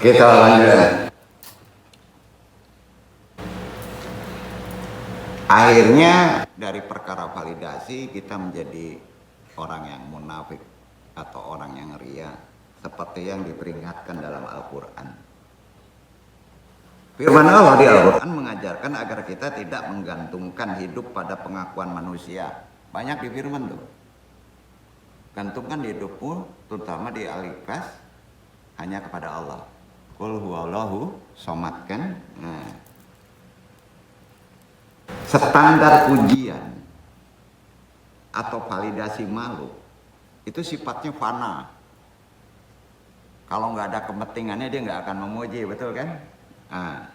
Kita lanjut. Akhirnya dari perkara validasi kita menjadi orang yang munafik atau orang yang ria, seperti yang diperingatkan dalam Al-Quran. Firman Allah di Al-Quran mengajarkan agar kita tidak menggantungkan hidup pada pengakuan manusia. Banyak di firman tuh. Gantungkan hidupmu, terutama di Al-Ikhlas, hanya kepada Allah. Qul huwallahu somad kan? Nah. Standar pujian atau validasi makhluk itu sifatnya fana. Kalau nggak ada kepentingannya dia nggak akan memuji, betul kan? Nah.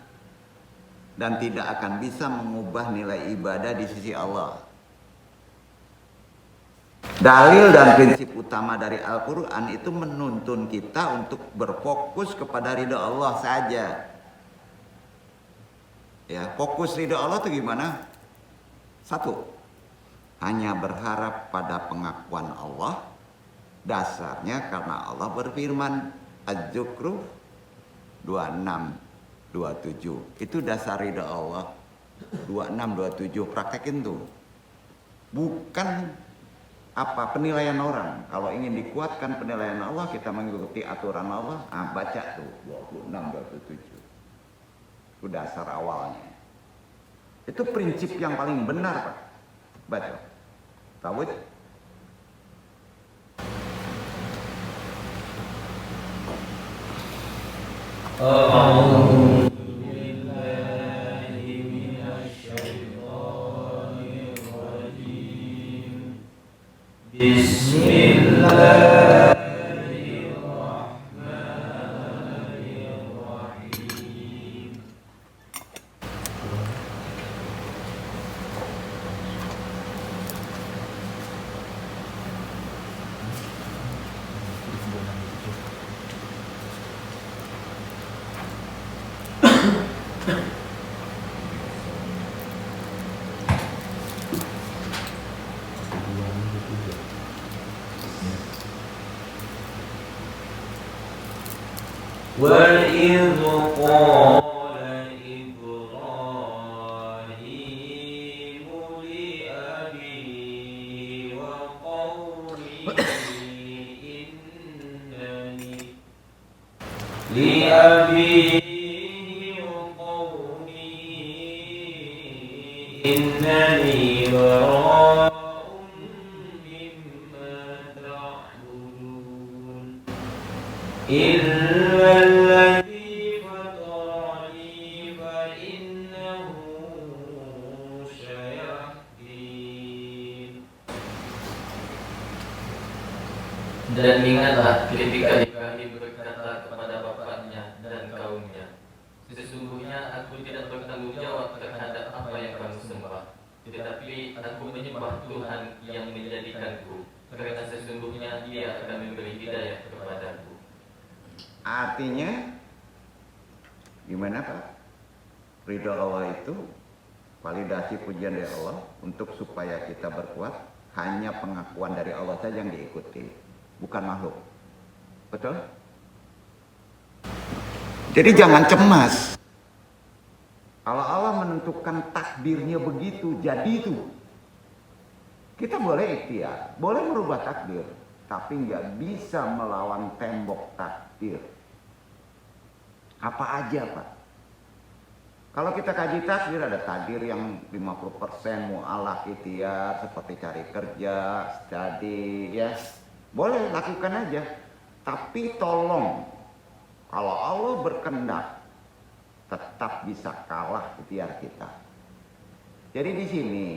Dan tidak akan bisa mengubah nilai ibadah di sisi Allah. Dalil dan prinsip utama dari Al-Quran itu menuntun kita untuk berfokus kepada ridha Allah saja. Ya, fokus ridha Allah itu gimana? Satu, hanya berharap pada pengakuan Allah. Dasarnya karena Allah berfirman, Az-Zukhruf 26, 27. Itu dasar ridha Allah. 26, 27, praktekin tuh. Bukan penilaian orang. Kalau ingin dikuatkan penilaian Allah, kita mengikuti aturan Allah. Baca tuh 26, 27. Itu dasar awalnya. Itu prinsip yang paling benar, Pak. Baca. Tawud. Bismillahirrahmanirrahim. وَإِذْ قَالَ إِبْرَاهِيمُ لِأَبِيهِ وَقَوْمِهِ إِنَّنِي بَرَاءٌ مِّمَّا تَعْبُدُونَ إِلَّا الَّذِي فَطَرَنِي فَإِنَّهُ سَيَهْدِينِ. Dan ingatlah ketika Ibrahim berkata kepada bapaknya dan kaumnya, sesungguhnya aku tidak bertanggung jawab terhadap apa yang kamu sembah, tetapi aku menyembah Tuhan yang menjadikanku, karena sesungguhnya Dia akan memberi hidayah kepadaku. Artinya gimana, Pak? Ridha Allah itu validasi pujian dari Allah untuk supaya kita berkuat. Hanya pengakuan dari Allah saja yang diikuti, bukan makhluk. Betul? Jadi jangan cemas. Kalau Allah menentukan takdirnya begitu, jadi itu. Kita boleh ikhtiar, boleh merubah takdir, tapi nggak bisa melawan tembok takdir. Apa aja, Pak? Kalau kita kaji takdir, ada takdir yang 50% mu'alaf ikhtiar, seperti cari kerja, study, yes. Boleh, lakukan aja. Tapi tolong, kalau Allah berkehendak, tetap bisa kalah ikhtiar kita. Jadi di sini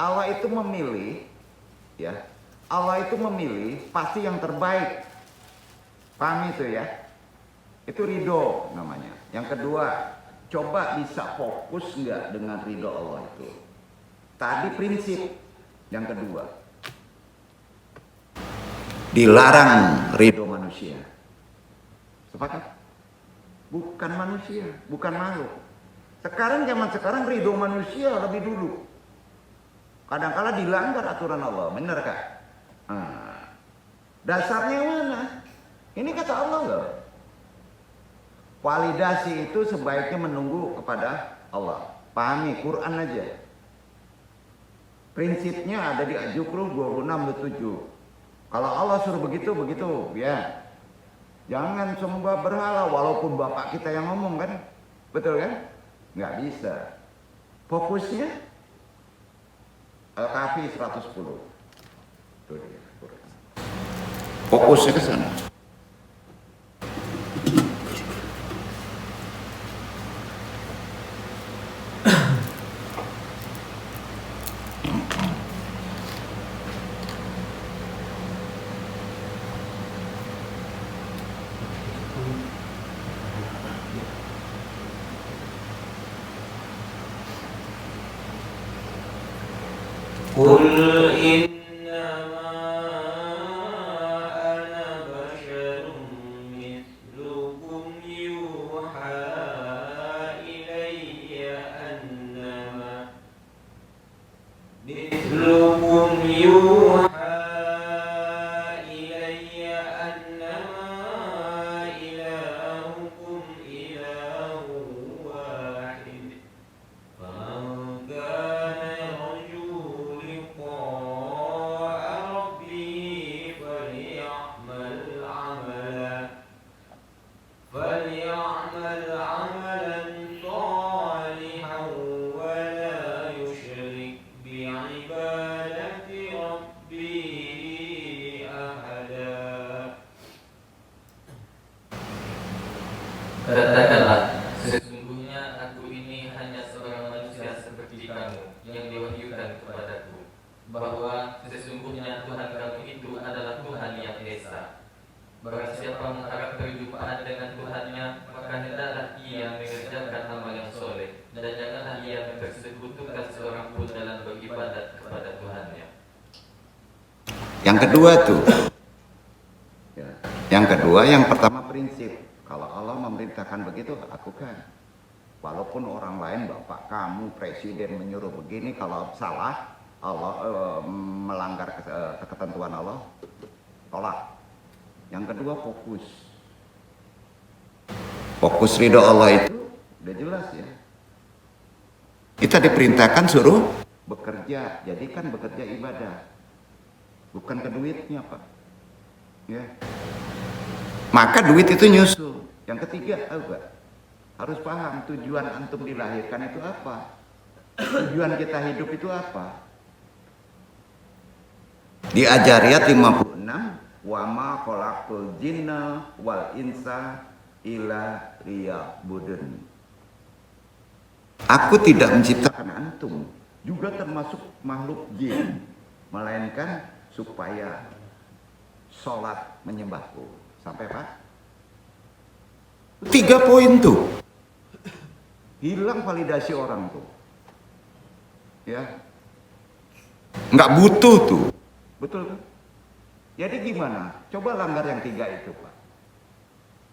Allah itu memilih, ya. Allah itu memilih pasti yang terbaik. Paham itu ya? Itu ridho namanya. Yang kedua, coba bisa fokus nggak dengan ridho Allah itu. Tadi prinsip. Yang kedua, dilarang ridho manusia. Sepakat? Bukan manusia, bukan makhluk. Sekarang zaman sekarang ridho manusia lebih dulu. Kadang-kala dilanggar aturan Allah, benar Kak? Dasarnya mana? Ini kata Allah loh. Validasi itu sebaiknya menunggu kepada Allah. Pahami Quran aja. Prinsipnya ada di Az-Zukhruf 26:7. Kalau Allah suruh begitu, begitu, ya. Jangan sembah berhala walaupun bapak kita yang ngomong kan. Betul kan? Nggak bisa. Fokusnya Al-Kahfi 110. Tuh dia. Fokusnya ke sana. Qul innama ana basyarum mithlukum yuha ilayya annama ilahukum ilahun wahid. Faman kana yarju liqa'a rabbih فليعمل عملا صالحا ولا يشرك بعبادة ربه أحدا. Katakanlah, sesungguhnya aku ini hanya seorang manusia seperti kamu yang diwahyukan kepadaku, bahwa sesungguhnya Tuhan kamu itu adalah Tuhan yang esa. Barang siapa mengharap perjumpaan dengan Tuhannya, maka hendaklah ia mengerjakan amal yang soleh, dan janganlah ia mempersekutukan seorang pun dalam beribadat kepada Tuhannya. Yang kedua tuh. Ya. Yang kedua, yang pertama prinsip. Kalau Allah memerintahkan begitu, lakukan. Walaupun orang lain, bapak kamu, presiden menyuruh begini, kalau salah, Allah melanggar ketentuan Allah, tolak. Yang kedua, fokus. Fokus ridho Allah itu udah jelas ya. Kita diperintahkan suruh bekerja, jadikan bekerja ibadah, bukan ke duitnya Pak. Ya. Maka duit itu nyusul. Yang ketiga, harus paham tujuan antum dilahirkan itu apa. Tujuan kita hidup itu apa. Di Ajariyat 56, wa ma khalaqtul jinna wal insa illa liya'budun. Aku tidak menciptakan antum, juga termasuk makhluk jin, melainkan supaya sholat menyembahku. Sampai Pak? 3 poin tuh. Hilang validasi orang tuh. Ya. Nggak butuh tuh. Betul kan? Jadi gimana? Coba langgar yang 3 itu Pak.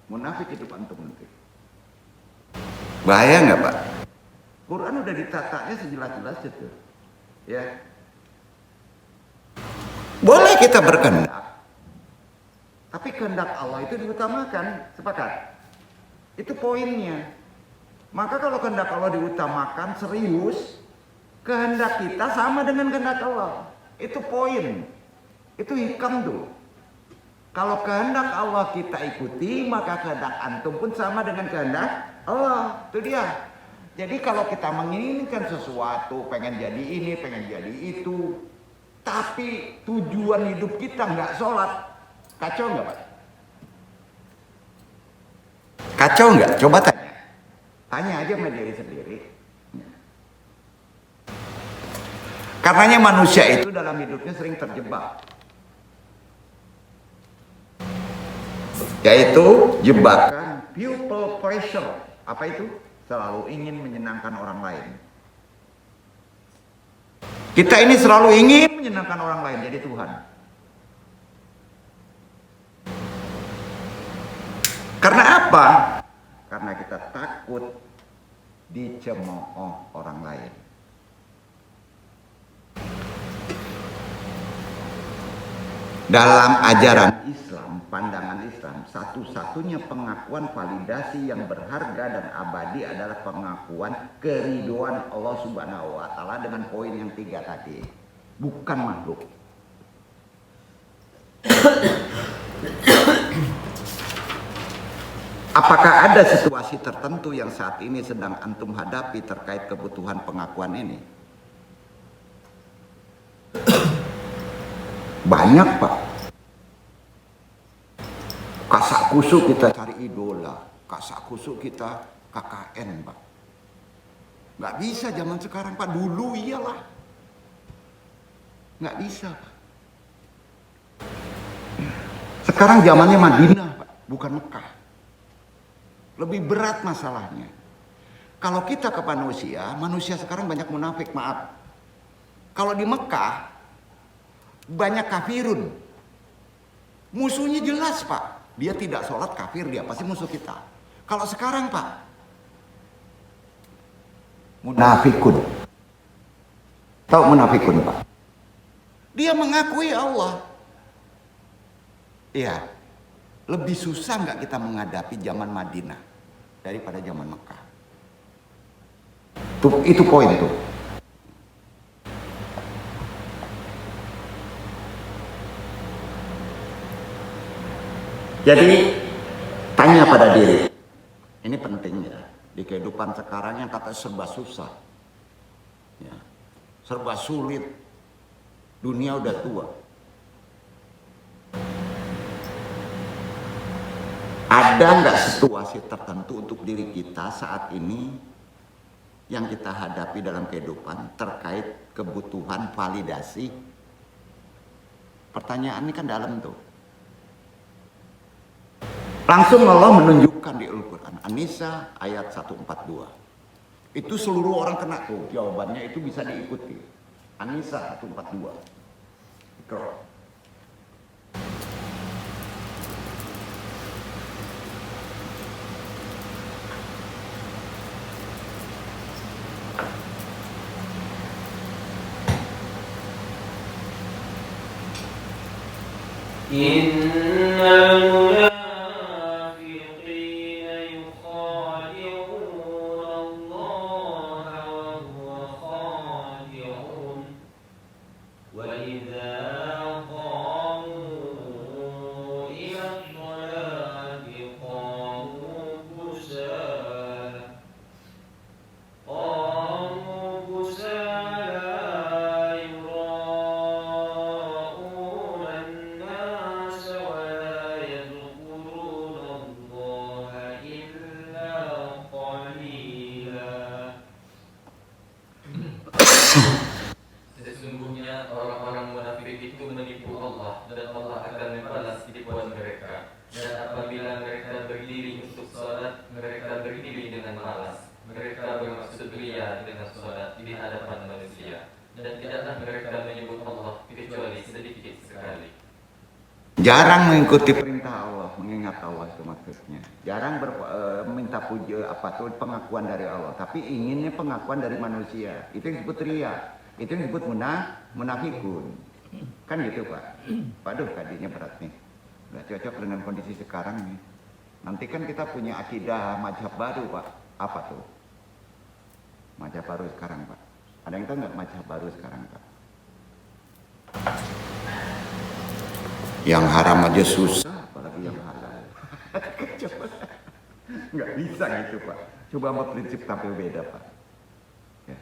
Munafik itu antum nanti. Bahaya nggak Pak? Quran udah ditatanya sejelas-jelasnya tuh. Ya. Boleh kita berkehendak. Tapi kehendak Allah itu diutamakan. Sepakat? Itu poinnya. Maka kalau kehendak Allah diutamakan serius, kehendak kita sama dengan kehendak Allah. Itu poin. Itu hikam tuh. Kalau kehendak Allah kita ikuti, maka kehendak antum pun sama dengan kehendak Allah. Itu dia. Jadi kalau kita menginginkan sesuatu, pengen jadi ini, pengen jadi itu, tapi tujuan hidup kita nggak sholat, kacau nggak Pak? Kacau nggak? Coba tanya. Tanya aja sama diri sendiri. Karenanya manusia itu dalam hidupnya sering terjebak. Yaitu jebakan people pressure. Apa itu? Selalu ingin menyenangkan orang lain. Kita ini selalu ingin menyenangkan orang lain, jadi Tuhan. Karena apa? Karena kita takut dicemooh orang lain. Dalam ajaran Islam, pandangan Islam, satu-satunya pengakuan validasi yang berharga dan abadi adalah pengakuan keridhaan Allah Subhanahu wa Ta'ala dengan poin yang 3 tadi, bukan makhluk. Apakah ada situasi tertentu yang saat ini sedang antum hadapi terkait kebutuhan pengakuan ini? Banyak, Pak. Kasak kusuk kita cari idola, kasak kusuk kita KKN, Pak. Nggak bisa zaman sekarang, Pak. Dulu iyalah. Nggak bisa, Pak. Sekarang zamannya Madinah, Pak, bukan Mekah. Lebih berat masalahnya. Kalau kita ke manusia sekarang banyak munafik, maaf. Kalau di Mekah, banyak kafirun. Musuhnya jelas, Pak. Dia tidak sholat, kafir, dia pasti musuh kita. Kalau sekarang, Pak, munafikun. Tahu munafikun, Pak? Dia mengakui Allah. Iya. Lebih susah nggak kita menghadapi zaman Madinah daripada zaman Mekah? Itu poin tuh. Jadi tanya pada diri, ini penting ya, di kehidupan sekarang yang kata serba susah, ya, serba sulit, dunia udah tua. Ada nggak situasi tertentu untuk diri kita saat ini yang kita hadapi dalam kehidupan terkait kebutuhan validasi? Pertanyaan ini kan dalam tuh. Langsung Allah menunjukkan di Al-Quran, An-Nisa ayat 142. Itu seluruh orang kena tuh, jawabannya itu bisa diikuti. An-Nisa 142. Ikra. Innal munafiqina yukhadi'una Allah wa huwa khadi'un wa idza qamu ila sholati qamu kusala Sesungguhnya orang-orang munafik itu menipu Allah dan Allah akan membalas tipuan mereka. Dan apabila mereka berdiri untuk sholat, mereka berdiri dengan malas. Mereka bermaksud ria dengan sholat di hadapan manusia. Dan tidaklah mereka menyebut Allah kecuali sedikit sekali. Jarang mengikuti perintah Allah, mengingat Allah itu maksudnya. Jarang minta puji pengakuan dari Allah, tapi inginnya pengakuan dari manusia. Itu yang disebut ria. Itu yang disebut munafikun. Kan gitu, Pak. Waduh, tadinya berat nih. Nggak cocok dengan kondisi sekarang nih. Nanti kan kita punya akidah mazhab baru, Pak. Apa tuh? Mazhab baru sekarang, Pak. Ada yang tahu nggak mazhab baru sekarang, Pak? Yang haram aja susah, apalagi yang halal. Nggak bisa gitu, Pak. Coba sama prinsip tampil beda, Pak. Ya.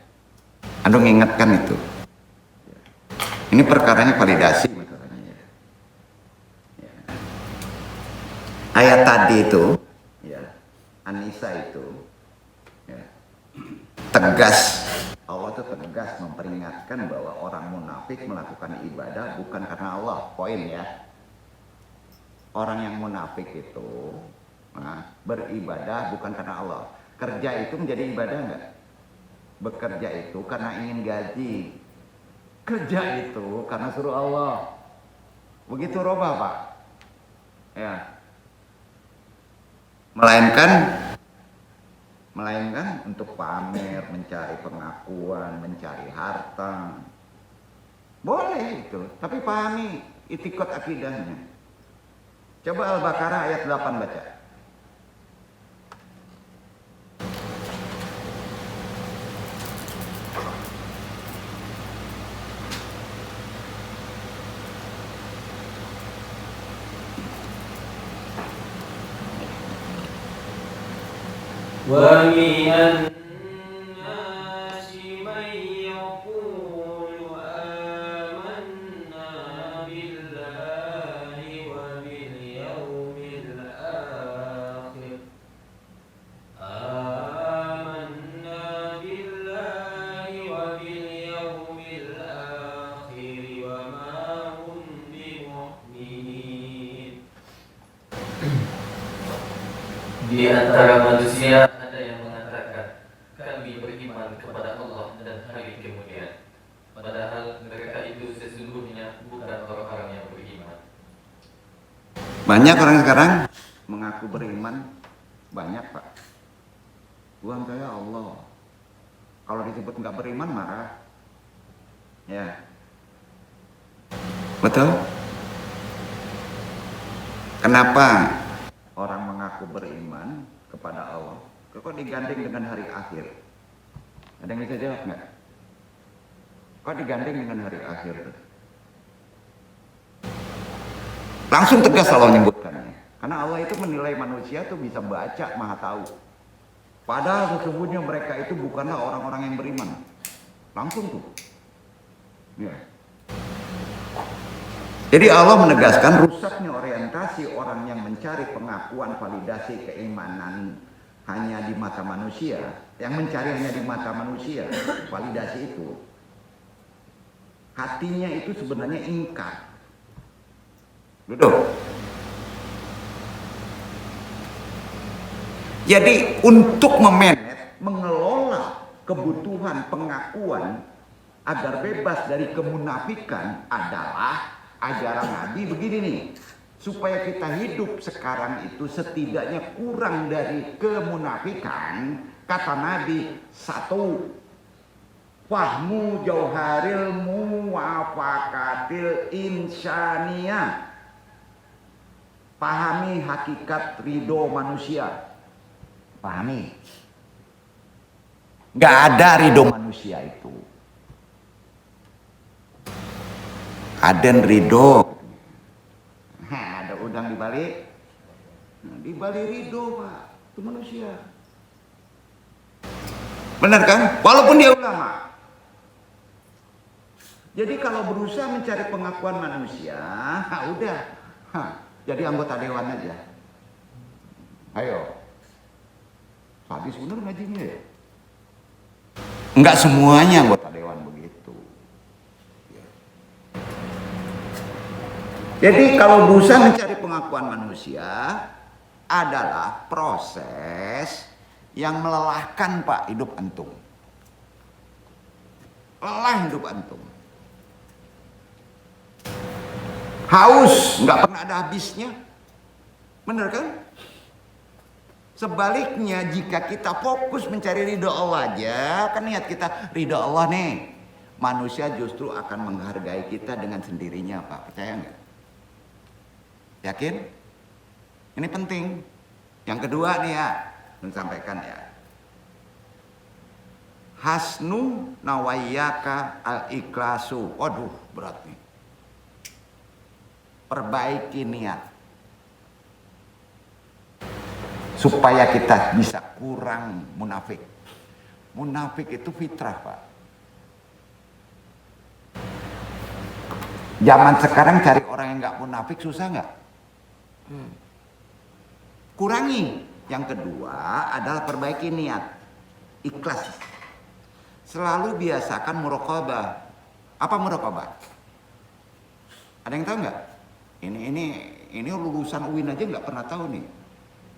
Anda mengingatkan itu. Ya. Ini perkaranya validasi masalahnya. Ya. Ya. Ayat tadi itu, ya, An-Nisa itu, ya, tegas. Allah itu tegas memperingatkan bahwa orang munafik melakukan ibadah bukan karena Allah. Poin ya. Orang yang munafik itu beribadah bukan karena Allah. Kerja itu menjadi ibadah enggak? Bekerja itu karena ingin gaji. Kerja itu karena suruh Allah. Begitu roba, Pak. Ya. Melainkan untuk pamer, mencari pengakuan, mencari harta. Boleh itu, tapi pahami itikad akidahnya. Coba Al-Baqarah ayat 8 baca. ومن الناس من يقول آمنا بالله وباليوم الآخر آمنا بالله وباليوم الآخر وما هم بمؤمنين. Di antara manusia ada yang mengatakan kami beriman kepada Allah dan hari kemudian, padahal mereka itu sesungguhnya bukan orang-orang yang beriman. Banyak orang sekarang mengaku beriman, banyak Pak. Tuhan saya Allah. Kalau disebut nggak beriman marah. Ya, betul. Kenapa orang mengaku beriman kepada Allah kok digandeng dengan hari akhir? Ada yang bisa jawab nggak? Kok digandeng dengan hari akhir? Langsung tegas Allah menyebutkannya. Karena Allah itu menilai manusia tuh bisa baca, maha tahu. Padahal sesungguhnya mereka itu bukanlah orang-orang yang beriman. Langsung tuh. Ya. Jadi Allah menegaskan rusaknya orientasi orang yang mencari pengakuan validasi keimanan hanya di mata manusia, yang mencari hanya di mata manusia, validasi itu. Hatinya itu sebenarnya ingkar. Duduk. Jadi untuk memanage, mengelola kebutuhan pengakuan agar bebas dari kemunafikan adalah ajaran Nabi begini nih, supaya kita hidup sekarang itu setidaknya kurang dari kemunafikan. Kata Nabi, satu, fahmu jauharil muwafakatil insaniyah, pahami hakikat ridho manusia. Pahami, nggak ada ridho manusia itu. Aden ridho, ada udang di balik, di balik ridho Pak, itu manusia. Benar kan? Walaupun dia ulama. Jadi kalau berusaha mencari pengakuan manusia, udah, jadi anggota dewan aja. Ayo, habis bener ngajinya ya? Enggak semuanya anggota dewan begitu. Jadi kalau berusaha mencari pengakuan manusia adalah proses yang melelahkan Pak hidup antum. Lelah hidup antum. Haus, nggak pernah ada habisnya. Bener kan? Sebaliknya jika kita fokus mencari ridho Allah aja, kan niat kita ridho Allah nih, manusia justru akan menghargai kita dengan sendirinya Pak. Percaya nggak? Yakin? Ini penting. Yang kedua nih ya, menyampaikan ya. Hasnu nawayyaka al-ikhlasu. Waduh, berat nih. Perbaiki niat. Supaya kita bisa kurang munafik. Munafik itu fitrah, Pak. Zaman sekarang cari orang yang nggak munafik susah nggak? Kurangi. Yang kedua adalah perbaiki niat, ikhlas. Selalu biasakan muraqabah. Apa muraqabah? Ada yang tahu nggak? Ini lulusan UIN aja nggak pernah tahu nih.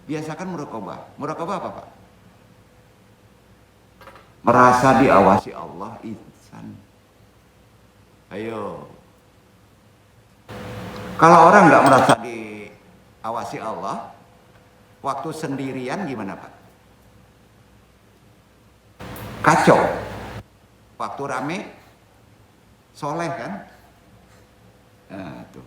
Biasakan muraqabah. Muraqabah apa Pak? Merasa diawasi Allah ihsan. Ayo. Kalau orang nggak merasa diawasi Allah, waktu sendirian gimana Pak? Kacau. Waktu rame, soleh kan? Nah, tuh.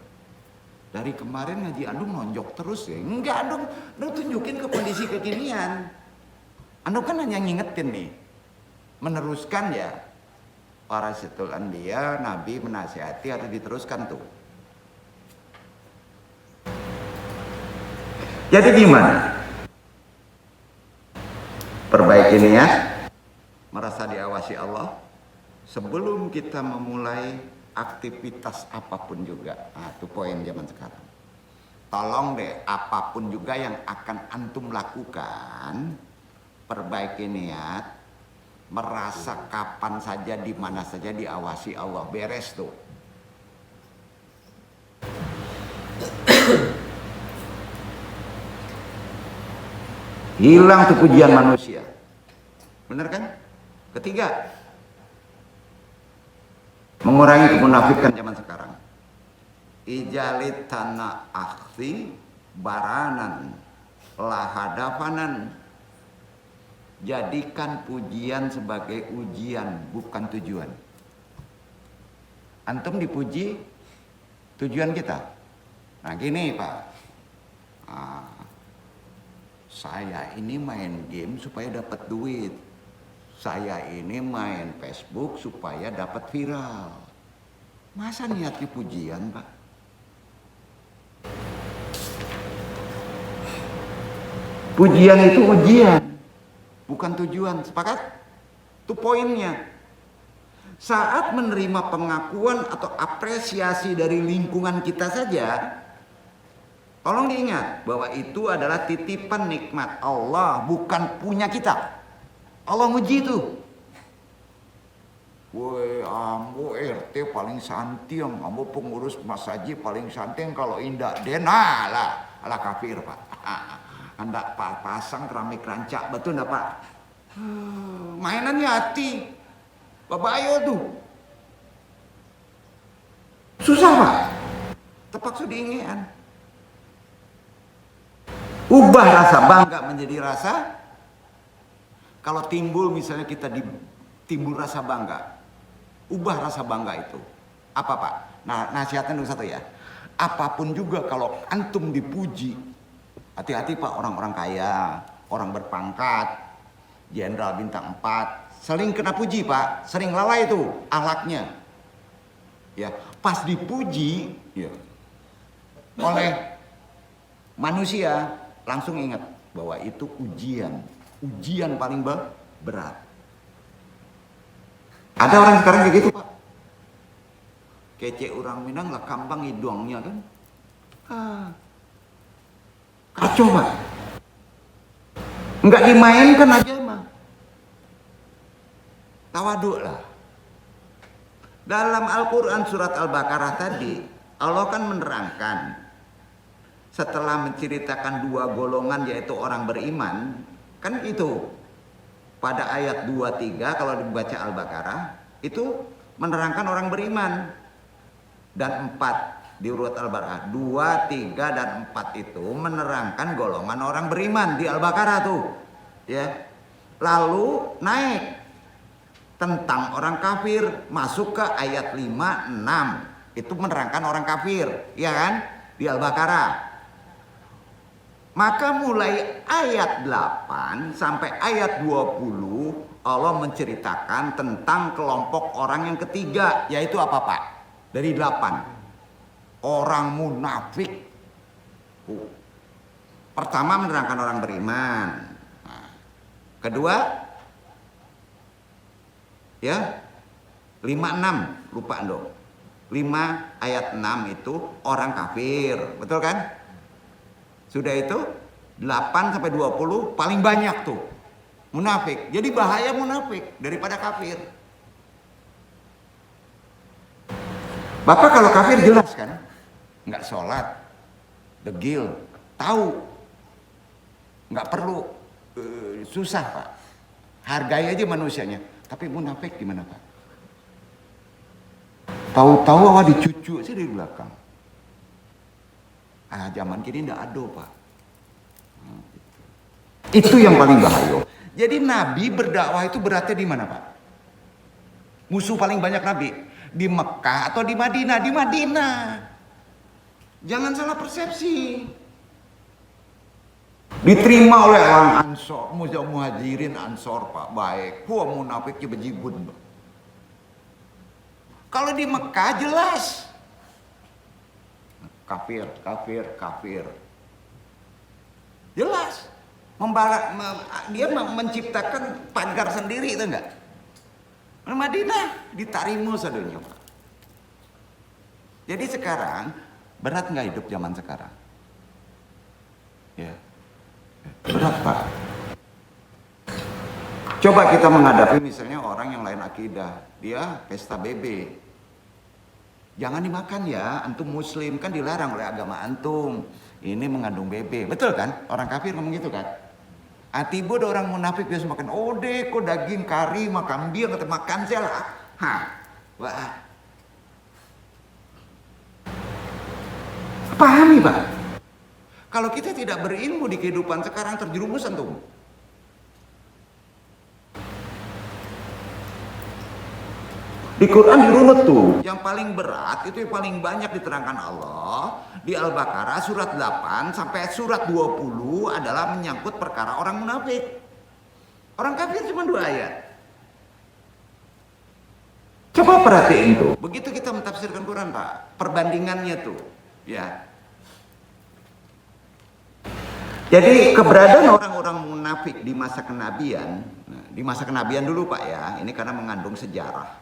Dari kemarin ngaji Andung nonjok terus ya. Enggak, Andung tunjukin ke kondisi kekinian. Andung kan hanya ngingetin nih. Meneruskan ya. Para Warasatul Anbiya, Nabi menasihati harus diteruskan tuh. Jadi gimana? Perbaiki niat, merasa diawasi Allah sebelum kita memulai aktivitas apapun juga. Nah, itu poin zaman sekarang. Tolong deh, apapun juga yang akan antum lakukan, perbaiki niat, merasa kapan saja, di mana saja diawasi Allah. Beres tuh. Hilang tuh pujian manusia. Bener kan? Ketiga, mengurangi kemunafikan zaman sekarang. Ijalit tanah akhti baranan lahadafanan. Jadikan pujian sebagai ujian, bukan tujuan. Antum dipuji tujuan kita. Nah gini Pak, saya ini main game supaya dapat duit. Saya ini main Facebook supaya dapat viral. Masa niatnya pujian, Pak? Pujian itu ujian, bukan tujuan. Sepakat? Itu poinnya. Saat menerima pengakuan atau apresiasi dari lingkungan kita saja, tolong diingat bahwa itu adalah titipan nikmat Allah, bukan punya kita. Allah nguji itu. Woi, ambo RT paling santai, ambo pengurus masjid paling santai kalau indak dena lah kafir Pak. Anda pasang keramik rancak, betul enggak Pak? Mainannya hati, babayo tuh. Susah Pak. Terpaksa diingetan. Ubah rasa bangga menjadi rasa. Kalau timbul misalnya kita timbul rasa bangga, ubah rasa bangga itu. Apa Pak? Nah nasihatnya dulu satu ya. Apapun juga kalau antum dipuji, hati-hati Pak, orang-orang kaya, orang berpangkat, jenderal bintang 4, sering kena puji Pak, sering lalai itu akhlaknya. Ya, pas dipuji ya, oleh manusia, langsung ingat bahwa itu ujian paling berat. Ada orang sekarang kayak gitu Pak. Kece orang Minang lah kambang hidungnya kan. Kacau Pak. Enggak dimainkan aja mah. Tawaduk lah. Dalam Al-Quran surat Al-Baqarah tadi, Allah kan menerangkan setelah menceritakan dua golongan yaitu orang beriman, kan itu pada ayat 2-3 kalau dibaca Al-Baqarah itu menerangkan orang beriman, dan 4 di urut Al-Baqarah 2, 3 dan 4 itu menerangkan golongan orang beriman di Al-Baqarah tuh ya. Lalu naik tentang orang kafir, masuk ke ayat 5, 6 itu menerangkan orang kafir ya kan di Al-Baqarah. Maka mulai ayat 8 sampai ayat 20 Allah menceritakan tentang kelompok orang yang ketiga, yaitu apa Pak? Dari 8 orang munafik. Pertama menerangkan orang beriman. Nah, kedua ya 5, 6 lupa dong. 5 ayat 6 itu orang kafir, betul kan? Sudah itu 8 sampai 20 paling banyak tuh munafik. Jadi bahaya munafik daripada kafir. Bapak kalau kafir jelas kan? Nggak sholat, degil, tahu. Nggak perlu susah Pak. Hargai aja manusianya. Tapi munafik gimana Pak? Tahu-tahu awal dicucu sih di belakang. Zaman kini tidak ada Pak. Itu yang paling bahaya. Jadi Nabi berdakwah itu beratnya di mana Pak? Musuh paling banyak Nabi di Mekah atau di Madinah? Di Madinah. Jangan salah persepsi. Diterima oleh orang Ansor, Muhajirin Ansor Pak, baik. Wah munafiknya bejibun. Kalau di Mekah jelas kafir, kafir, kafir. Jelas. Dia menciptakan pagar sendiri itu enggak? Madinah ditarimu sadunya Pak. Jadi sekarang berat nggak hidup zaman sekarang? Ya. Berat Pak. Coba kita menghadapi misalnya orang yang lain akidah, dia pesta BB. Jangan dimakan ya, antum muslim, kan dilarang oleh agama antum. Ini mengandung BB, betul kan? Orang kafir ngomong gitu kan? Atibu ada orang munafik biasa makan kok daging kari, makan biar kata makan saya lah. Hah. Wah. Pahami Pak? Kalau kita tidak berilmu di kehidupan sekarang terjerumus antum. Di Quran dirunut tuh. Yang paling berat itu yang paling banyak diterangkan Allah di Al-Baqarah surat 8 sampai surat 20 adalah menyangkut perkara orang munafik. Orang kafir cuma 2 ayat. Coba perhatiin tuh. Begitu kita mentafsirkan Quran Pak, perbandingannya tuh, ya. Jadi keberadaan orang-orang munafik di masa kenabian, di masa kenabian dulu Pak ya, ini karena mengandung sejarah.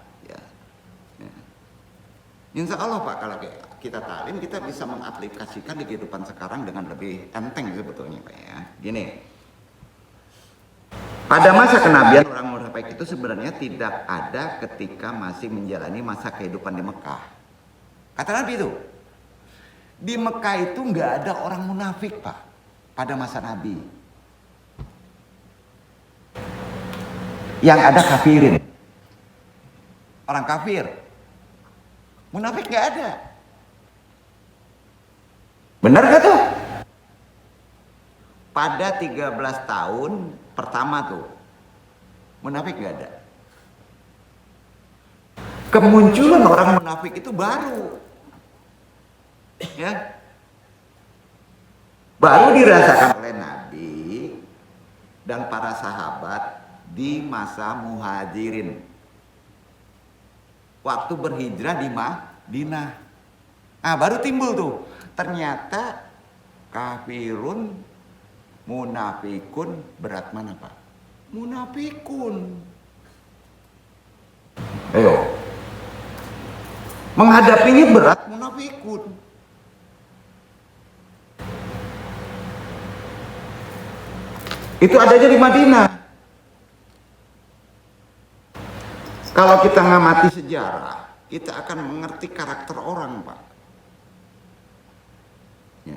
Insya Allah Pak, kalau kita talim, kita bisa mengaplikasikan di kehidupan sekarang dengan lebih enteng sebetulnya Pak ya. Gini, pada masa kenabian orang munafik itu sebenarnya tidak ada ketika masih menjalani masa kehidupan di Mekah. Kata Nabi itu, di Mekah itu nggak ada orang munafik Pak, pada masa Nabi. Yang ada kafirin, orang kafir. Munafik nggak ada. Benar gak tuh? Pada 13 tahun pertama tuh, munafik nggak ada. Kemunculan orang munafik itu baru, ya, baru dirasakan oleh Nabi dan para sahabat di masa Muhajirin. Waktu berhijrah di Madinah. Baru timbul tuh. Ternyata kafirun, munafikun, berat mana Pak? Munafikun. Ayo. Menghadapinya berat munafikun. Itu adanya di Madinah. Kalau kita ngamati sejarah, kita akan mengerti karakter orang, Pak. Ya.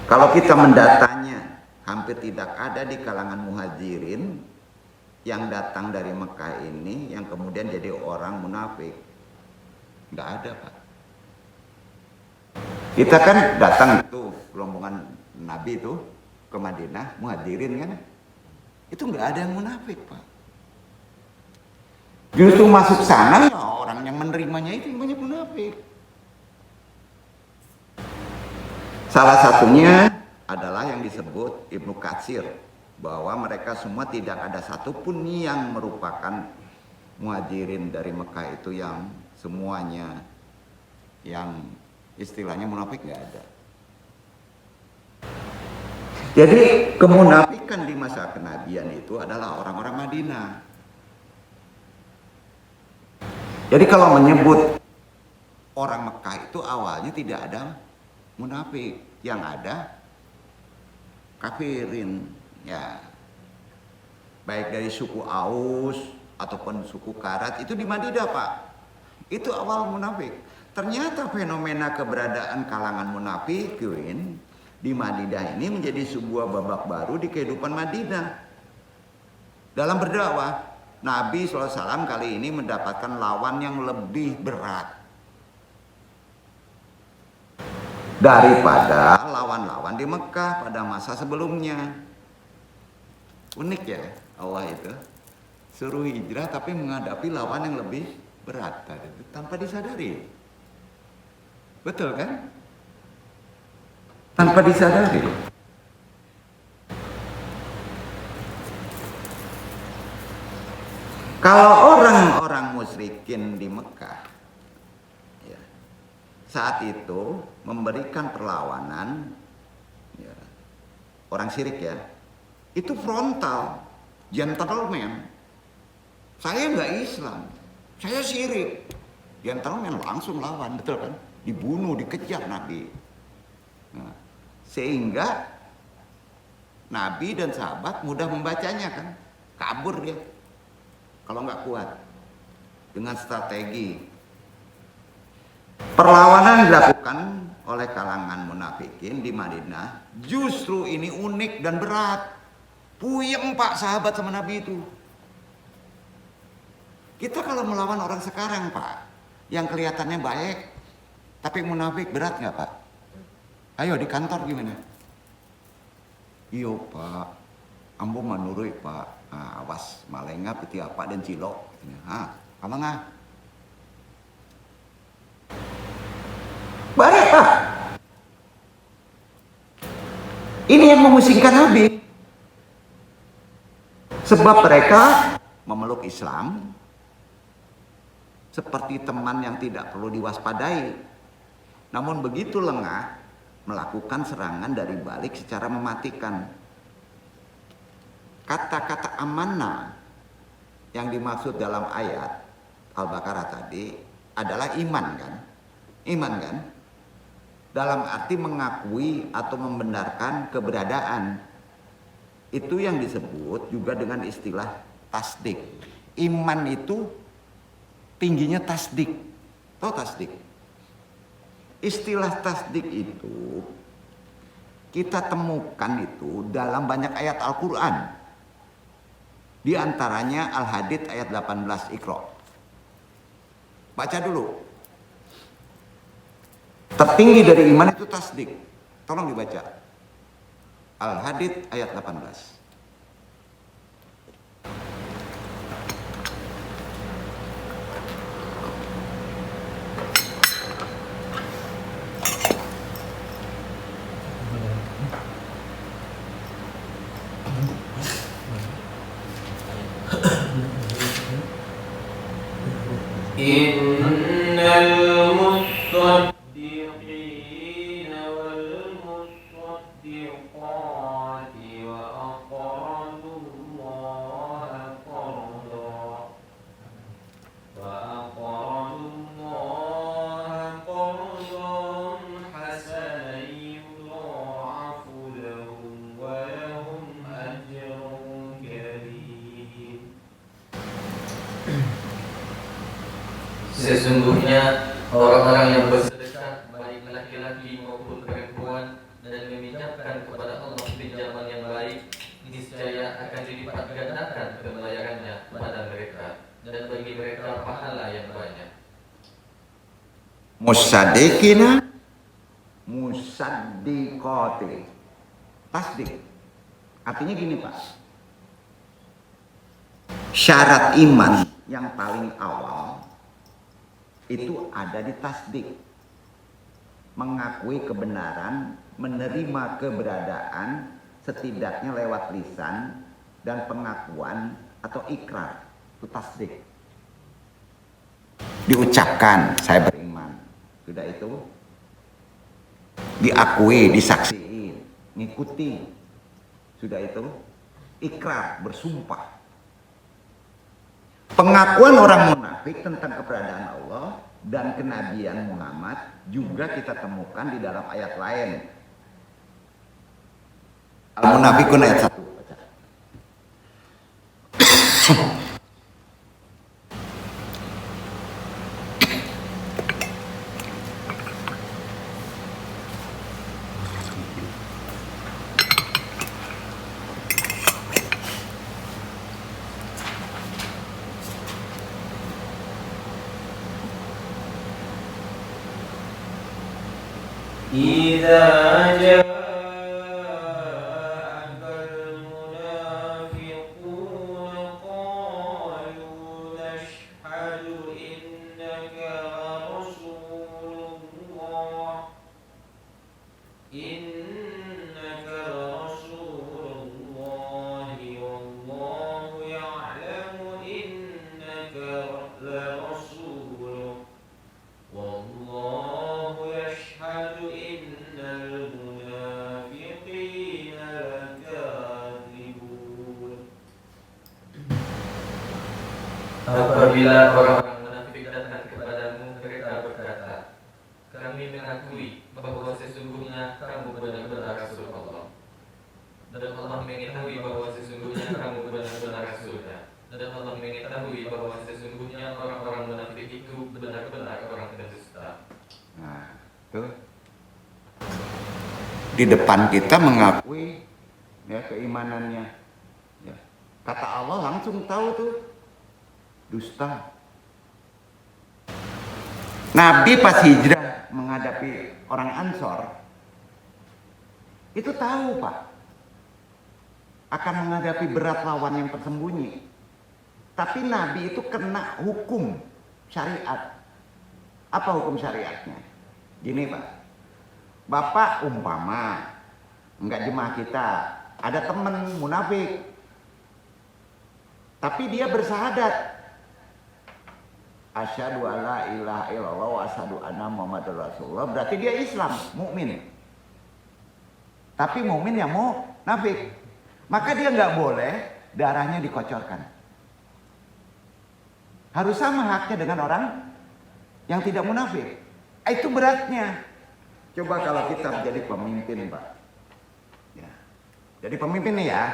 Kalau kita mendatanya, hampir tidak ada di kalangan muhajirin yang datang dari Mekah ini, yang kemudian jadi orang munafik. Nggak ada, Pak. Kita kan datang itu, rombongan Nabi itu ke Madinah, muhajirin kan. Itu nggak ada yang munafik, Pak. Justru masuk sana ya orang yang menerimanya itu yang banyak munafik. Salah satunya adalah yang disebut Ibnu Katsir, bahwa mereka semua tidak ada satupun yang merupakan muhajirin dari Mekah itu yang semuanya yang istilahnya munafik nggak ada. Jadi kemunafikan di masa kenabian itu adalah orang-orang Madinah. Jadi kalau menyebut orang Mekah itu awalnya tidak ada munafik, yang ada kafirin, ya. Baik dari suku Aus ataupun suku Karat itu di Madinah, Pak. Itu awal munafik. Ternyata fenomena keberadaan kalangan munafikin di Madinah ini menjadi sebuah babak baru di kehidupan Madinah. Dalam berdakwah, Nabi SAW kali ini mendapatkan lawan yang lebih berat daripada lawan-lawan di Mekah pada masa sebelumnya. Unik ya Allah itu, suruh hijrah tapi menghadapi lawan yang lebih berat tanpa disadari. Betul kan? Tanpa disadari. Kalau orang-orang musyrikin di Mekah ya, saat itu memberikan perlawanan ya, orang syirik ya, itu frontal, gentleman. Saya nggak Islam, saya syirik. Gentleman langsung lawan, betul kan? Dibunuh, dikejar Nabi. Nah, sehingga Nabi dan sahabat mudah membacanya kan, kabur dia kalau nggak kuat dengan strategi. Perlawanan dilakukan oleh kalangan munafikin di Madinah justru ini unik dan berat. Puyeng Pak sahabat sama Nabi itu. Kita kalau melawan orang sekarang Pak, yang kelihatannya baik tapi munafik, berat nggak Pak? Ayo di kantor gimana? Iyo Pak, ambo manurui Pak. Awas malenga peti apa dan cilok. Apa nggak? Baik Pak. Ini yang memusingkan Nabi. Sebab mereka memeluk Islam seperti teman yang tidak perlu diwaspadai. Namun begitu lengah melakukan serangan dari balik secara mematikan. Kata-kata amanah yang dimaksud dalam ayat Al-Baqarah tadi adalah iman kan? Iman kan? Dalam arti mengakui atau membenarkan keberadaan. Itu yang disebut juga dengan istilah tasdik. Iman itu tingginya tasdik. Tahu tasdik? Istilah tasdik itu kita temukan itu dalam banyak ayat Al-Quran. Di antaranya Al-Hadid ayat 18 Iqra. Baca dulu. Tertinggi dari iman itu tasdik. Tolong dibaca. Al-Hadid ayat 18. Innal musaddiqina wal musaddiqati wa aqradullaha qardan hasanan yudha'afu lahum wa lahum ajrun karim. Sesungguhnya orang-orang yang bersedekah baik laki-laki maupun perempuan dan meminjamkan kepada Allah pinjaman yang baik, niscaya akan dilipat gandakan pembayarannya pada mereka dan bagi mereka pahala yang banyak. Musaddiqina musaddiqati. Tasdik. Artinya gini Pak. Syarat iman yang paling awal itu ada di tasdik. Mengakui kebenaran, menerima keberadaan setidaknya lewat lisan dan pengakuan atau ikrar. Itu tasdik. Diucapkan saya beriman. Sudah itu diakui, disaksiin, ngikuti. Sudah itu ikrar, bersumpah. Pengakuan orang munafik tentang keberadaan Allah dan kenabian Muhammad juga kita temukan di dalam ayat lain. Al-Munafikun ayat 1. Idza ja'akal munafiquna qalu nashhadu innaka rasulullah Apabila orang-orang munafik datang kepadamu, mereka berkata, kami mengakui bahwa sesungguhnya kamu benar-benar Rasul Allah. Dan Allah mengetahui bahwa sesungguhnya kamu benar-benar Rasulnya. Dan Allah mengetahui bahwa sesungguhnya orang-orang munafik itu benar-benar orang pendusta. Nah, tuh. Di depan kita mengakui ya keimanannya. Ya. Kata Allah langsung tahu tuh dusta. Nabi pas hijrah menghadapi orang Ansor itu tahu Pak akan menghadapi berat lawan yang tersembunyi. Tapi Nabi itu kena hukum syariat. Apa hukum syariatnya? Gini Pak, Bapak umpama enggak jemaah kita, ada teman munafik, tapi dia bersahadat, asyhadu alla ilaha illallah wa asyhadu anna muhammadar rasulullah, berarti dia Islam, mukmin. Tapi mukmin yang munafik, maka dia nggak boleh darahnya dikocorkan. Harus sama haknya dengan orang yang tidak munafik. Itu beratnya. Coba kalau kita menjadi pemimpin, Pak. Ya. Jadi pemimpin nih ya.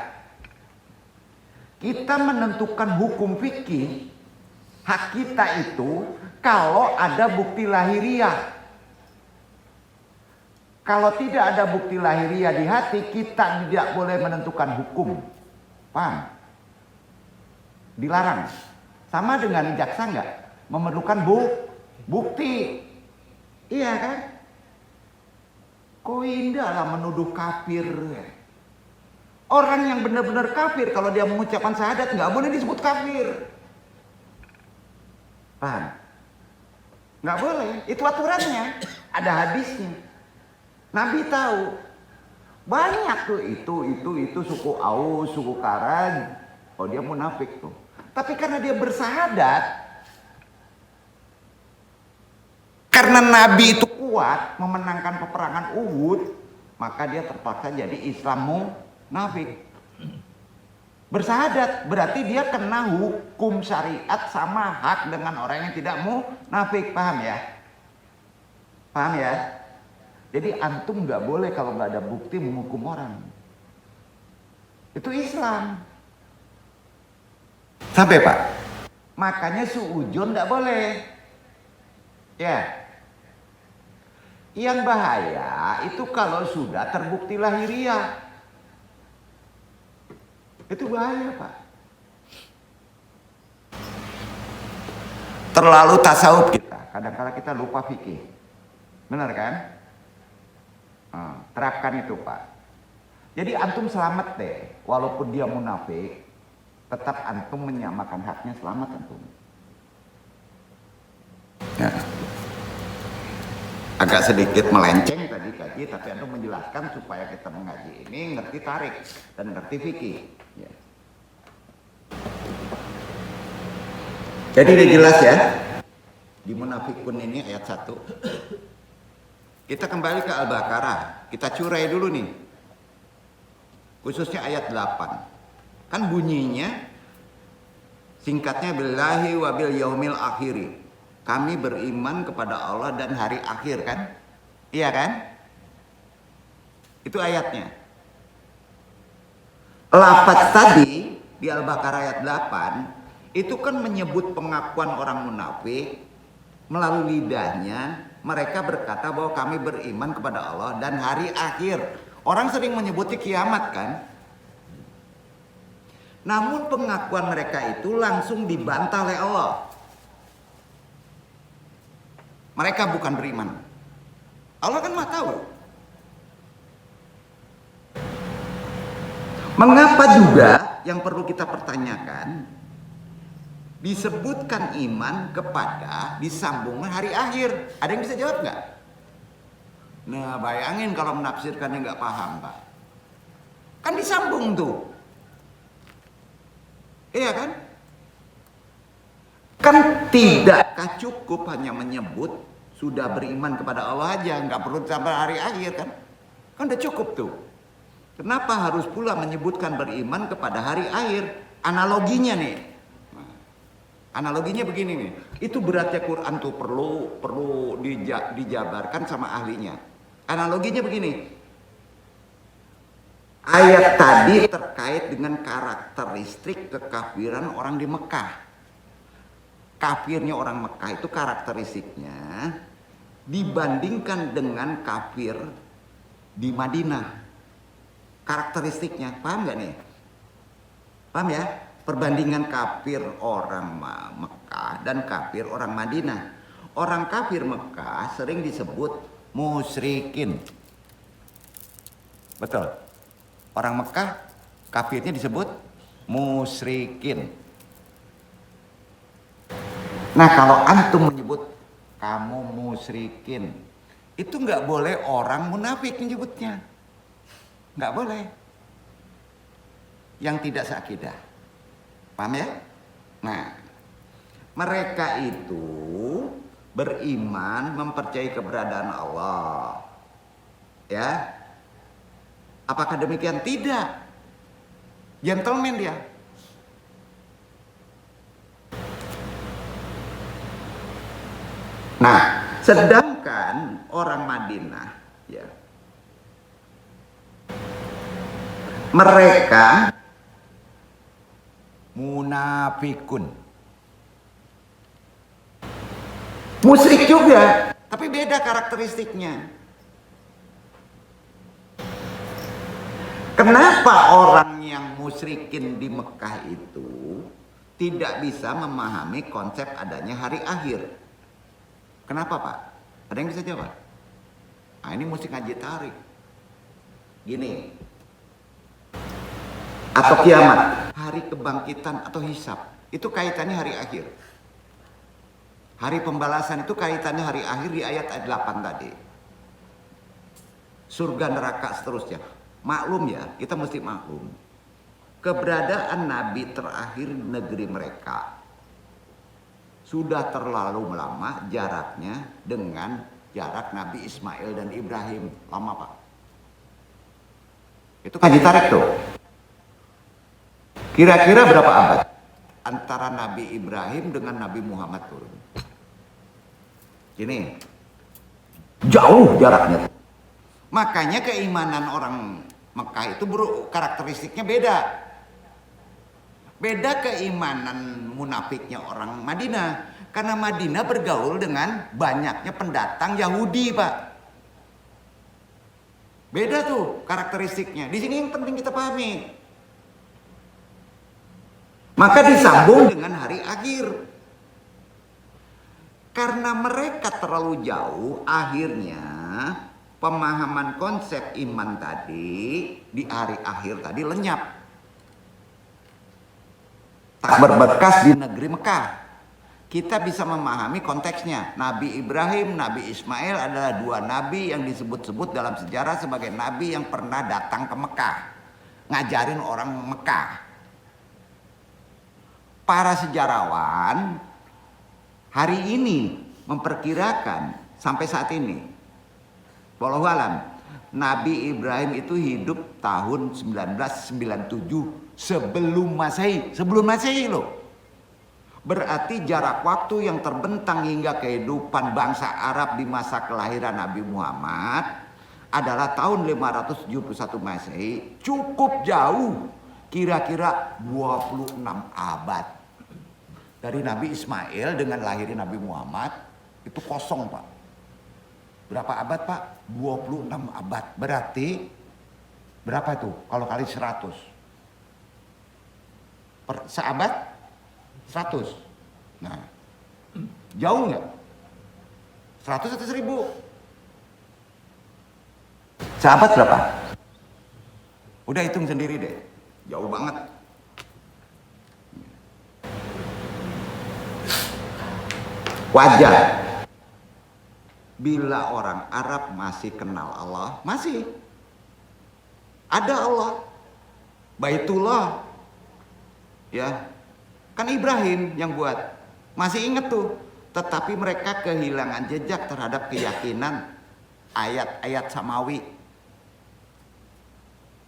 Kita menentukan hukum fikih hak kita itu kalau ada bukti lahiriah. Kalau tidak ada bukti lahiriah di hati, kita tidak boleh menentukan hukum. Paham? Dilarang. Sama dengan jaksa nggak? Memerlukan bukti. Iya kan? Kok indah lah menuduh kafir. Orang yang benar-benar kafir kalau dia mengucapkan syahadat nggak boleh disebut kafir. Paham? Nggak boleh. Itu aturannya. Ada hadisnya. Nabi tahu. Banyak tuh itu suku Aus, suku Karan. Oh dia munafik tuh. Tapi karena dia bersahadat, karena Nabi itu kuat memenangkan peperangan Uhud, maka dia terpaksa jadi Islam munafik. Bersahadat berarti dia kena hukum syariat sama hak dengan orang yang tidak munafik. Paham ya? Paham ya? Jadi antum nggak boleh kalau nggak ada bukti menghukum orang. Itu Islam. Sampai Pak. Makanya suudzon nggak boleh. Ya. Yang bahaya itu kalau sudah terbukti lahiriah. Itu bahaya Pak. Terlalu tasawuf kita. Kadang-kadang kita lupa fikih. Benar kan? Terapkan itu Pak. Jadi antum selamat deh. Walaupun dia munafik, tetap antum menyamakan haknya, selamat antum. Ya. Agak sedikit melenceng tadi kaji, tapi antum menjelaskan supaya kita mengaji ini ngerti tarik dan ngerti fikih. Ya. Jadi udah jelas ya. Di Munafikun ini ayat 1. Kita kembali ke Al-Baqarah. Kita curai dulu nih. Khususnya ayat 8. Kan bunyinya singkatnya billahi wa bil yaumil akhiri. Kami beriman kepada Allah dan hari akhir kan? Iya kan? Itu ayatnya. Lafaz tadi di Al-Baqarah ayat 8 itu kan menyebut pengakuan orang munafik melalui lidahnya. Mereka berkata bahwa kami beriman kepada Allah dan hari akhir. Orang sering menyebutnya kiamat kan? Namun pengakuan mereka itu langsung dibantah oleh Allah. Mereka bukan beriman. Allah kan Maha tahu. Mengapa juga yang perlu kita pertanyakan disebutkan iman kepada disambungkan hari akhir? Ada yang bisa jawab nggak? Nah bayangin kalau menafsirkannya nggak paham Pak. Kan disambung tuh. Iya kan? Kan tidakkah cukup hanya menyebut sudah beriman kepada Allah aja, nggak perlu sampai hari akhir kan? Kan udah cukup tuh. Kenapa harus pula menyebutkan beriman kepada hari akhir? Analoginya nih. Analoginya begini nih, itu beratnya Quran tuh perlu dijabarkan sama ahlinya. Analoginya begini, ayat tadi terkait dengan karakteristik kekafiran orang di Mekah. Kafirnya orang Mekah itu karakteristiknya dibandingkan dengan kafir di Madinah. Karakteristiknya, paham nggak nih? Paham ya? Perbandingan kafir orang Mekah dan kafir orang Madinah. Orang kafir Mekah sering disebut musyrikin. Betul. Orang Mekah kafirnya disebut musyrikin. Nah, kalau antum menyebut kamu musyrikin, itu nggak boleh orang munafik menyebutnya. Nggak boleh. Yang tidak seakidah. Paham ya? Nah, mereka itu beriman, mempercayai keberadaan Allah. Ya. Apakah demikian? Tidak. Gentleman dia. Nah, sedangkan orang Madinah, ya, mereka munafikun, musyrik juga, tapi beda karakteristiknya. Kenapa orang yang musyrikin di Mekah itu tidak bisa memahami konsep adanya hari akhir? Kenapa, Pak? Ada yang bisa jawab? Nah, ini mesti ngaji tarik. Gini. Atau kiamat, hari kebangkitan atau hisab, itu kaitannya hari akhir. Hari pembalasan itu kaitannya hari akhir di ayat 8 tadi. Surga neraka seterusnya. Maklum ya, kita mesti maklum. Keberadaan Nabi terakhir di negeri mereka sudah terlalu lama jaraknya dengan jarak Nabi Ismail dan Ibrahim. Lama, Pak. Itu kan ditarik tuh. Kira-kira berapa abad antara Nabi Ibrahim dengan Nabi Muhammad turun? Ini jauh jaraknya. Makanya keimanan orang Mekah itu karakteristiknya beda. Beda keimanan munafiknya orang Madinah. Karena Madinah bergaul dengan banyaknya pendatang Yahudi, Pak. Beda tuh karakteristiknya. Di sini yang penting kita pahami. Maka disambung dengan hari akhir. Karena mereka terlalu jauh, akhirnya pemahaman konsep iman tadi di hari akhir tadi lenyap. Tak berbekas di negeri Mekah. Kita bisa memahami konteksnya. Nabi Ibrahim, Nabi Ismail adalah dua nabi yang disebut-sebut dalam sejarah sebagai nabi yang pernah datang ke Mekah. Ngajarin orang Mekah. Para sejarawan hari ini memperkirakan sampai saat ini, wallahu alam, Nabi Ibrahim itu hidup tahun 1997 sebelum Masehi loh. Berarti jarak waktu yang terbentang hingga kehidupan bangsa Arab di masa kelahiran Nabi Muhammad adalah tahun 571 Masehi, cukup jauh. Kira-kira 26 abad. Dari Nabi Ismail dengan lahirin Nabi Muhammad itu kosong, Pak. Berapa abad, Pak? 26 abad. Berarti berapa itu kalau kali 100? Seabad 100. Nah, jauh nggak? 100 atau 1000? Seabad berapa? Udah hitung sendiri deh. Jauh banget. Wajar bila orang Arab masih kenal Allah, masih ada Allah, Baitullah, ya kan Ibrahim yang buat, masih inget tuh. Tetapi mereka kehilangan jejak terhadap keyakinan ayat-ayat samawi,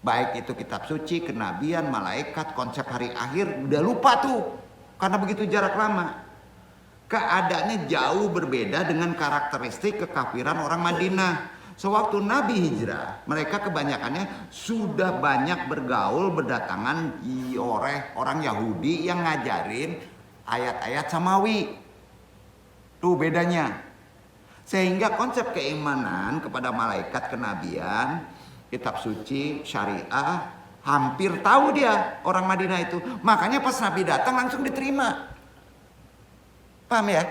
baik itu kitab suci, kenabian, malaikat, konsep hari akhir, udah lupa tuh. Karena begitu jarak lama. Keadaannya jauh berbeda dengan karakteristik kekafiran orang Madinah. Sewaktu Nabi hijrah, mereka kebanyakannya sudah banyak bergaul berdatangan oleh orang Yahudi yang ngajarin ayat-ayat samawi. Tuh bedanya. Sehingga konsep keimanan kepada malaikat, kenabian, kitab suci, syariah, hampir tahu dia orang Madinah itu. Makanya pas Nabi datang langsung diterima. Paham ya?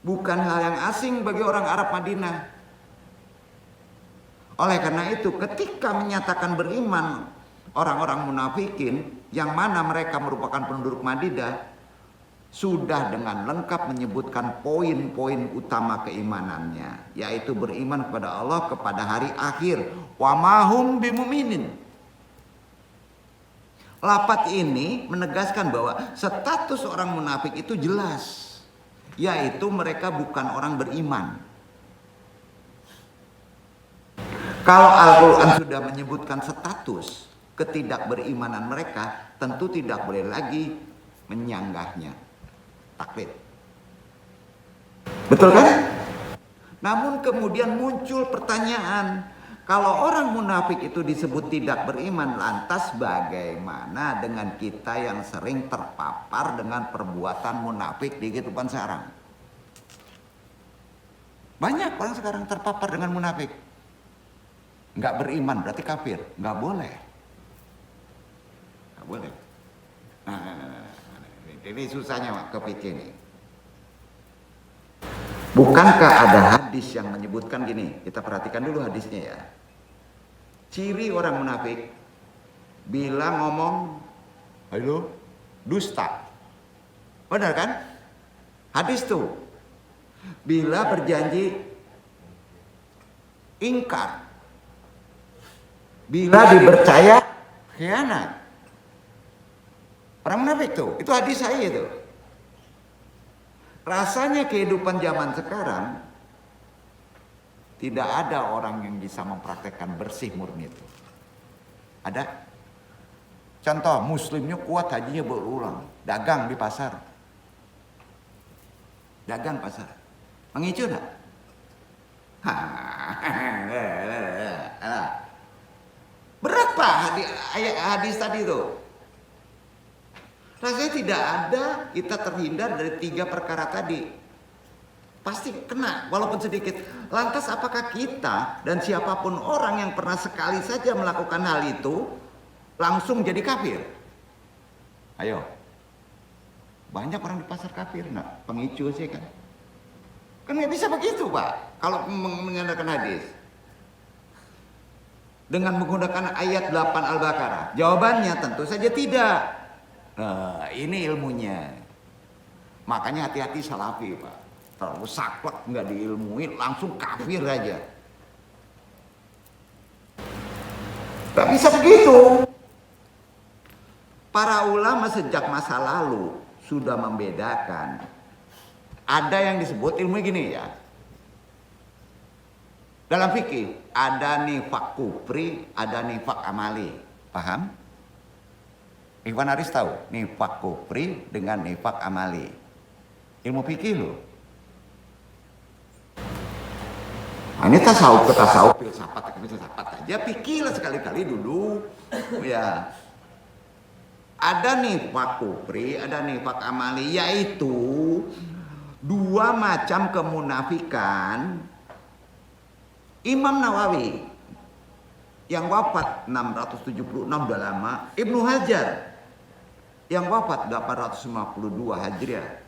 Bukan hal yang asing bagi orang Arab Madinah. Oleh karena itu ketika menyatakan beriman orang-orang munafikin yang mana mereka merupakan penduduk Madinah, sudah dengan lengkap menyebutkan poin-poin utama keimanannya, yaitu beriman kepada Allah, kepada hari akhir. Wa mahum bimuminin. Lafaz ini menegaskan bahwa status orang munafik itu jelas, yaitu mereka bukan orang beriman. Kalau Al-Quran sudah menyebutkan status ketidakberimanan mereka, tentu tidak boleh lagi menyanggahnya. Taklid. Betul kan? Namun kemudian muncul pertanyaan, kalau orang munafik itu disebut tidak beriman, lantas bagaimana dengan kita yang sering terpapar dengan perbuatan munafik di kehidupan sekarang? Banyak orang sekarang terpapar dengan munafik. Nggak beriman berarti kafir. Nggak boleh. Nggak boleh. Nah, ini susahnya kepikir nih. Bukankah ada hadis yang menyebutkan gini? Kita perhatikan dulu hadisnya ya. Ciri orang munafik bila ngomong halo dusta. Benar kan? Hadis tuh. Bila berjanji ingkar. Bila dipercaya khianat. Orang munafik tuh, itu hadis saya itu. Rasanya kehidupan zaman sekarang tidak ada orang yang bisa mempraktekkan bersih murni itu. Ada? Contoh, muslimnya kuat, hajinya berulang, dagang di pasar. Dagang pasar. Mengicu enggak? Berat Pak hadis tadi itu. Rasanya tidak ada kita terhindar dari 3 perkara tadi. Pasti kena walaupun sedikit. Lantas apakah kita dan siapapun orang yang pernah sekali saja melakukan hal itu langsung jadi kafir? Ayo. Banyak orang di pasar kafir, nah, pengicu sih kan. Kan nggak bisa begitu Pak kalau mengandalkan hadis. Dengan menggunakan ayat 8 Al-Baqarah. Jawabannya tentu saja tidak. Nah, ini ilmunya. Makanya hati-hati salafi Pak. Terlalu saklek nggak diilmuin langsung kafir aja. Gak bisa begitu. Para ulama sejak masa lalu sudah membedakan. Ada yang disebut ilmu gini ya. Dalam fikih ada nifak kufri, ada nifak amali. Paham? Ikhwan Aris tahu nifak kufri dengan nifak amali. Ilmu fikih loh. Nah, ini tasawuf ke tasawuf, filsafat aja, pikirlah sekali-kali dulu. Ya. Ada nifak kufri, ada nifak amali, yaitu 2 macam kemunafikan. Imam Nawawi yang wafat 676 udah lama, Ibnu Hajar yang wafat 852 Hijriah,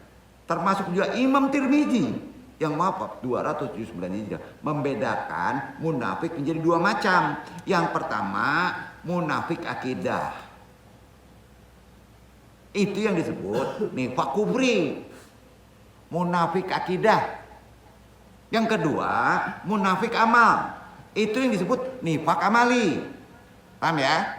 termasuk juga Imam Tirmizi yang wafat 279 Hijriah, membedakan munafik menjadi 2 macam. Yang pertama, munafik akidah. Itu yang disebut nifak kufri. Munafik akidah. Yang kedua, munafik amal. Itu yang disebut nifak amali. Paham ya?